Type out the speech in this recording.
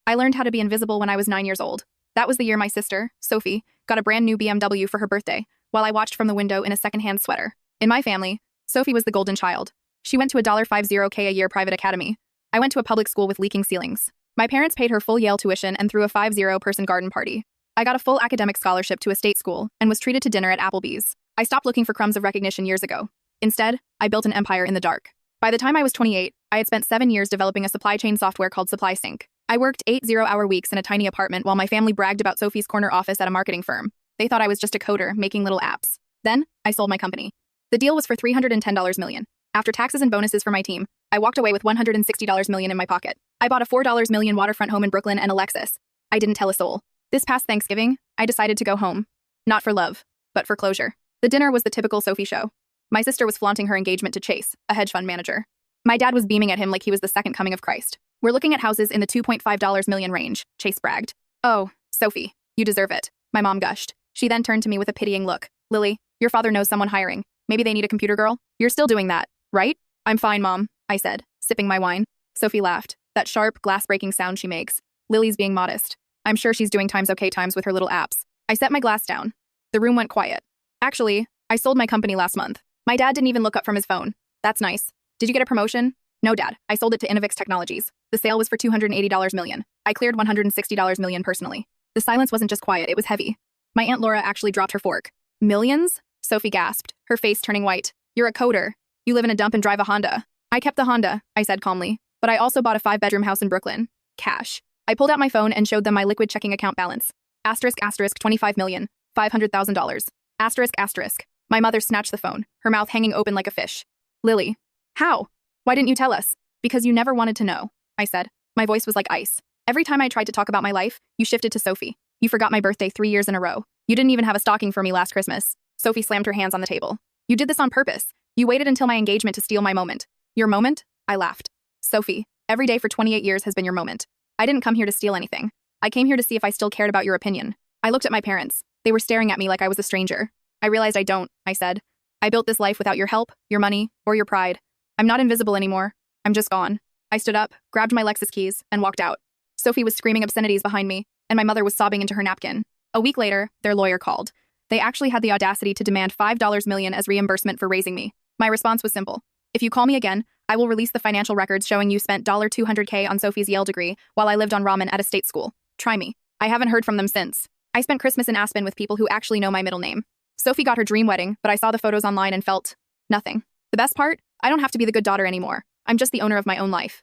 I learned how to be invisible when I was 9 years old. That was the year my sister, Sophie, got a brand new BMW for her birthday, while I watched from the window in a secondhand sweater. In my family, Sophie was the golden child. She went to a $50K a year private academy. I went to a public school with leaking ceilings. My parents paid her full Yale tuition and threw a 50-person garden party. I got a full academic scholarship to a state school and was treated to dinner at Applebee's. I stopped looking for crumbs of recognition years ago. Instead, I built an empire in the dark. By the time I was 28, I had spent 7 years developing a supply chain software called Supply Sync. I worked 8 zero-hour weeks in a tiny apartment while my family bragged about Sophie's corner office at a marketing firm. They thought I was just a coder making little apps. Then, I sold my company. The deal was for $310 million. After taxes and bonuses for my team, I walked away with $160 million in my pocket. I bought a $4 million waterfront home in Brooklyn and a Lexus. I didn't tell a soul. This past Thanksgiving, I decided to go home. Not for love, but for closure. The dinner was the typical Sophie show. My sister was flaunting her engagement to Chase, a hedge fund manager. My dad was beaming at him like he was the second coming of Christ. We're looking at houses in the $2.5 million range, Chase bragged. Oh, Sophie, you deserve it, my mom gushed. She then turned to me with a pitying look. Lily, your father knows someone hiring. Maybe they need a computer girl? You're still doing that, right? I'm fine, Mom, I said, sipping my wine. Sophie laughed, that sharp, glass-breaking sound she makes. Lily's being modest. I'm sure she's doing times okay times with her little apps. I set my glass down. The room went quiet. Actually, I sold my company last month. My dad didn't even look up from his phone. That's nice. Did you get a promotion? No, Dad. I sold it to Innovix Technologies. The sale was for $280 million. I cleared $160 million personally. The silence wasn't just quiet, it was heavy. My Aunt Laura actually dropped her fork. Millions? Sophie gasped, her face turning white. You're a coder. You live in a dump and drive a Honda. I kept the Honda, I said calmly. But I also bought a 5-bedroom house in Brooklyn. Cash. I pulled out my phone and showed them my liquid checking account balance. Asterisk, asterisk, $25,500,000. Asterisk, asterisk. My mother snatched the phone, her mouth hanging open like a fish. Lily. How? Why didn't you tell us? Because you never wanted to know, I said. My voice was like ice. Every time I tried to talk about my life, you shifted to Sophie. You forgot my birthday 3 years in a row. You didn't even have a stocking for me last Christmas. Sophie slammed her hands on the table. You did this on purpose. You waited until my engagement to steal my moment. Your moment? I laughed. Sophie, every day for 28 years has been your moment. I didn't come here to steal anything. I came here to see if I still cared about your opinion. I looked at my parents. They were staring at me like I was a stranger. I realized I don't, I said. I built this life without your help, your money, or your pride. I'm not invisible anymore. I'm just gone. I stood up, grabbed my Lexus keys, and walked out. Sophie was screaming obscenities behind me, and my mother was sobbing into her napkin. A week later, their lawyer called. They actually had the audacity to demand $5 million as reimbursement for raising me. My response was simple. If you call me again, I will release the financial records showing you spent $200K on Sophie's Yale degree while I lived on ramen at a state school. Try me. I haven't heard from them since. I spent Christmas in Aspen with people who actually know my middle name. Sophie got her dream wedding, but I saw the photos online and felt nothing. The best part? I don't have to be the good daughter anymore. I'm just the owner of my own life.